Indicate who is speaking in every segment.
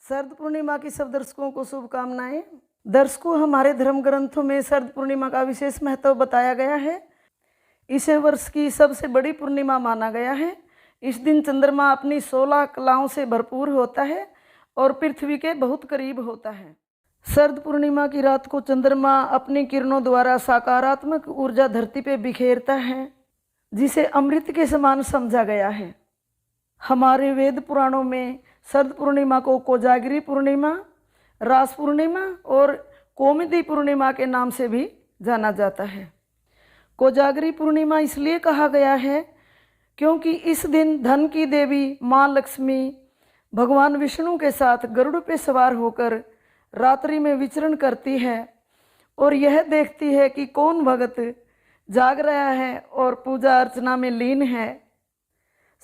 Speaker 1: शरद पूर्णिमा की सब दर्शकों को शुभकामनाएं। दर्शकों, हमारे धर्म ग्रंथों में शरद पूर्णिमा का विशेष महत्व बताया गया है। इसे वर्ष की सबसे बड़ी पूर्णिमा माना गया है। इस दिन चंद्रमा अपनी 16 कलाओं से भरपूर होता है और पृथ्वी के बहुत करीब होता है। शरद पूर्णिमा की रात को चंद्रमा अपनी किरणों द्वारा सकारात्मक ऊर्जा धरती पर बिखेरता है, जिसे अमृत के समान समझा गया है। हमारे वेद पुराणों में शरद पूर्णिमा को कोजागिरी पूर्णिमा, रास पूर्णिमा और कौमुदी पूर्णिमा के नाम से भी जाना जाता है। कोजागिरी पूर्णिमा इसलिए कहा गया है क्योंकि इस दिन धन की देवी माँ लक्ष्मी भगवान विष्णु के साथ गरुड़ पे सवार होकर रात्रि में विचरण करती है और यह देखती है कि कौन भगत जाग रहा है और पूजा अर्चना में लीन है।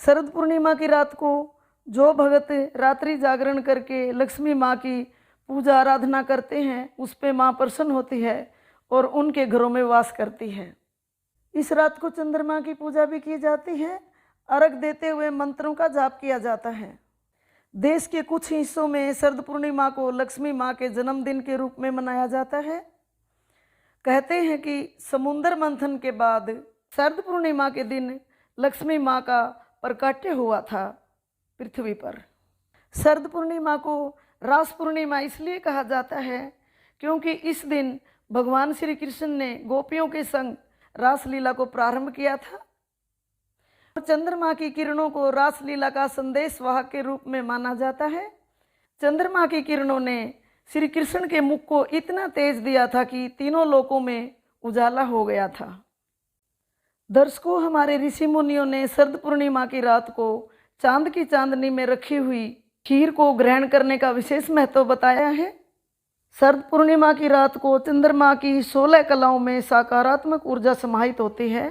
Speaker 1: शरद पूर्णिमा की रात को जो भगत रात्रि जागरण करके लक्ष्मी माँ की पूजा आराधना करते हैं, उस पे माँ प्रसन्न होती है और उनके घरों में वास करती है। इस रात को चंद्रमा की पूजा भी की जाती है। अर्घ देते हुए मंत्रों का जाप किया जाता है। देश के कुछ हिस्सों में शरद पूर्णिमा को लक्ष्मी माँ के जन्मदिन के रूप में मनाया जाता है। कहते हैं कि समुद्र मंथन के बाद शरद पूर्णिमा के दिन लक्ष्मी माँ का प्रकट्य हुआ था पृथ्वी पर। शरद पूर्णिमा को रास पूर्णिमा इसलिए कहा जाता है क्योंकि इस दिन भगवान श्री कृष्ण ने गोपियों के संग रास लीला को प्रारंभ किया था। चंद्रमा की किरणों को रास लीला का संदेश वाहक के रूप में माना जाता है। चंद्रमा की किरणों ने श्री कृष्ण के मुख को इतना तेज दिया था कि तीनों लोकों में उजाला हो गया था। दर्शकों, हमारे ऋषि मुनियों ने शरद पूर्णिमा की रात को चांद की चांदनी में रखी हुई खीर को ग्रहण करने का विशेष महत्व बताया है। शरद पूर्णिमा की रात को चंद्रमा की 16 कलाओं में सकारात्मक ऊर्जा समाहित होती है।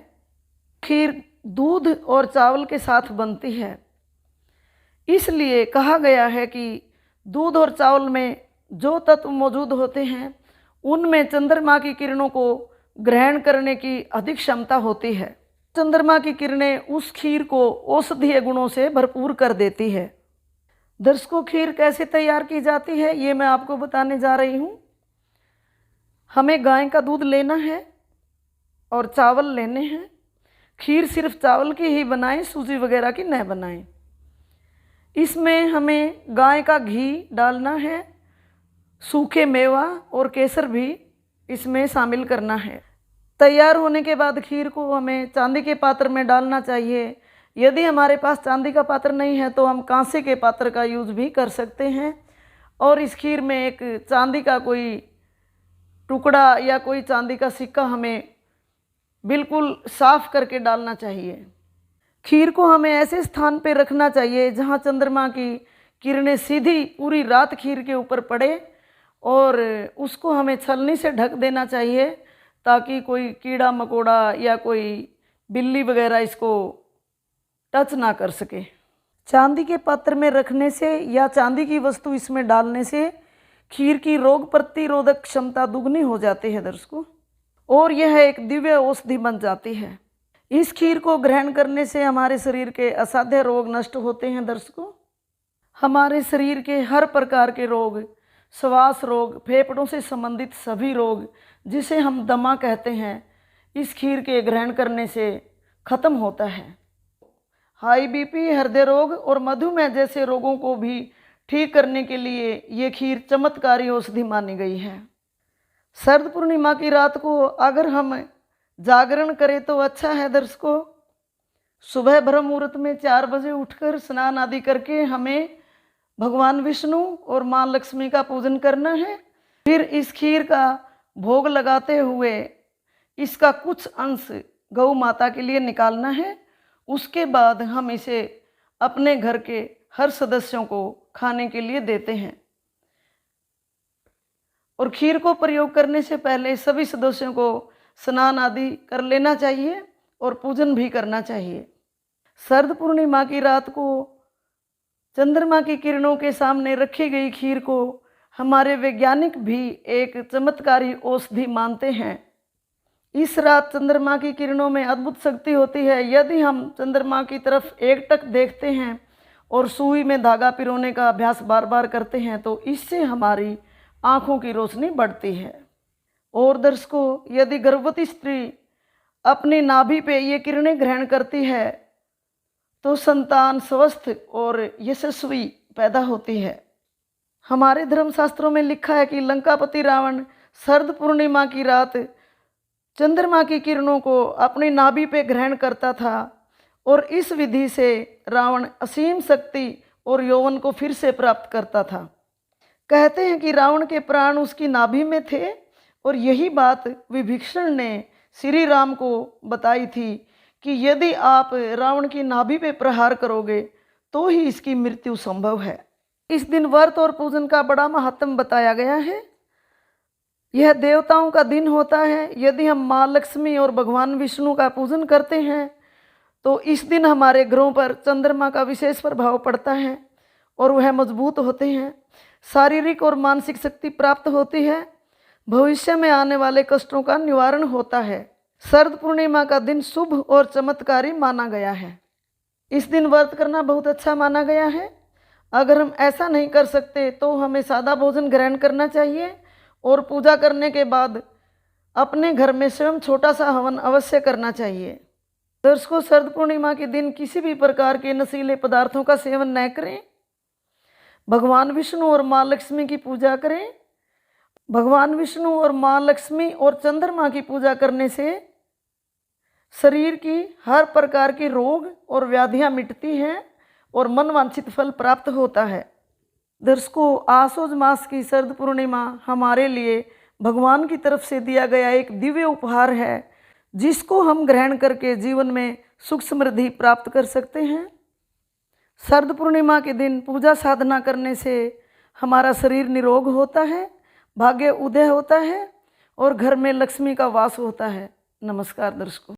Speaker 1: खीर दूध और चावल के साथ बनती है, इसलिए कहा गया है कि दूध और चावल में जो तत्व मौजूद होते हैं, उनमें चंद्रमा की किरणों को ग्रहण करने की अधिक क्षमता होती है। चंद्रमा की किरणें उस खीर को औषधीय गुणों से भरपूर कर देती है। दर्शकों, खीर कैसे तैयार की जाती है ये मैं आपको बताने जा रही हूँ। हमें गाय का दूध लेना है और चावल लेने हैं। खीर सिर्फ चावल की ही बनाएं, सूजी वगैरह की न बनाएं। इसमें हमें गाय का घी डालना है, सूखे मेवा और केसर भी इसमें शामिल करना है। तैयार होने के बाद खीर को हमें चांदी के पात्र में डालना चाहिए। यदि हमारे पास चांदी का पात्र नहीं है तो हम कांसे के पात्र का यूज़ भी कर सकते हैं। और इस खीर में एक चांदी का कोई टुकड़ा या कोई चांदी का सिक्का हमें बिल्कुल साफ करके डालना चाहिए। खीर को हमें ऐसे स्थान पर रखना चाहिए जहाँ चंद्रमा की किरणें सीधी पूरी रात खीर के ऊपर पड़े और उसको हमें छलनी से ढक देना चाहिए ताकि कोई कीड़ा मकोड़ा या कोई बिल्ली वगैरह इसको टच ना कर सके। चांदी के पात्र में रखने से या चांदी की वस्तु इसमें डालने से खीर की रोग प्रतिरोधक क्षमता दुगनी हो जाती है दर्शकों, और यह एक दिव्य औषधि बन जाती है। इस खीर को ग्रहण करने से हमारे शरीर के असाध्य रोग नष्ट होते हैं। दर्शकों, हमारे शरीर के हर प्रकार के रोग, श्वास रोग, फेफड़ों से संबंधित सभी रोग, जिसे हम दमा कहते हैं, इस खीर के ग्रहण करने से खत्म होता है। हाई बीपी, हृदय रोग और मधुमेह जैसे रोगों को भी ठीक करने के लिए ये खीर चमत्कारी औषधि मानी गई है। शरद पूर्णिमा की रात को अगर हम जागरण करें तो अच्छा है दर्शकों। सुबह ब्रह्म मुहूर्त में 4 बजे उठकर स्नान आदि करके हमें भगवान विष्णु और माँ लक्ष्मी का पूजन करना है। फिर इस खीर का भोग लगाते हुए इसका कुछ अंश गौ माता के लिए निकालना है। उसके बाद हम इसे अपने घर के हर सदस्यों को खाने के लिए देते हैं। और खीर को प्रयोग करने से पहले सभी सदस्यों को स्नान आदि कर लेना चाहिए और पूजन भी करना चाहिए। शरद पूर्णिमा की रात को चंद्रमा की किरणों के सामने रखी गई खीर को हमारे वैज्ञानिक भी एक चमत्कारी औषधि मानते हैं। इस रात चंद्रमा की किरणों में अद्भुत शक्ति होती है। यदि हम चंद्रमा की तरफ एकटक देखते हैं और सुई में धागा पिरोने का अभ्यास बार बार करते हैं तो इससे हमारी आँखों की रोशनी बढ़ती है। और दर्शकों, यदि गर्भवती स्त्री अपनी नाभि पे ये किरणें ग्रहण करती है तो संतान स्वस्थ और यशस्वी पैदा होती है। हमारे धर्मशास्त्रों में लिखा है कि लंकापति रावण शरद पूर्णिमा की रात चंद्रमा की किरणों को अपनी नाभि पे ग्रहण करता था और इस विधि से रावण असीम शक्ति और यौवन को फिर से प्राप्त करता था। कहते हैं कि रावण के प्राण उसकी नाभि में थे और यही बात विभीषण ने श्री राम को बताई थी कि यदि आप रावण की नाभि पे प्रहार करोगे तो ही इसकी मृत्यु संभव है। इस दिन व्रत और पूजन का बड़ा महत्व बताया गया है। यह देवताओं का दिन होता है। यदि हम माँ लक्ष्मी और भगवान विष्णु का पूजन करते हैं तो इस दिन हमारे ग्रहों पर चंद्रमा का विशेष प्रभाव पड़ता है और वह मजबूत होते हैं। शारीरिक और मानसिक शक्ति प्राप्त होती है। भविष्य में आने वाले कष्टों का निवारण होता है। शरद पूर्णिमा का दिन शुभ और चमत्कारी माना गया है। इस दिन व्रत करना बहुत अच्छा माना गया है। अगर हम ऐसा नहीं कर सकते तो हमें सादा भोजन ग्रहण करना चाहिए और पूजा करने के बाद अपने घर में स्वयं छोटा सा हवन अवश्य करना चाहिए। दर्शकों, शरद पूर्णिमा के दिन किसी भी प्रकार के नशीले पदार्थों का सेवन न करें। भगवान विष्णु और माँ लक्ष्मी की पूजा करें। भगवान विष्णु और माँ लक्ष्मी और चंद्रमा की पूजा करने से शरीर की हर प्रकार के रोग और व्याधियां मिटती हैं और मनवांछित फल प्राप्त होता है। दर्शकों, आसोज मास की शरद पूर्णिमा हमारे लिए भगवान की तरफ से दिया गया एक दिव्य उपहार है जिसको हम ग्रहण करके जीवन में सुख समृद्धि प्राप्त कर सकते हैं। शरद पूर्णिमा के दिन पूजा साधना करने से हमारा शरीर निरोग होता है, भाग्य उदय होता है और घर में लक्ष्मी का वास होता है। नमस्कार दर्शकों।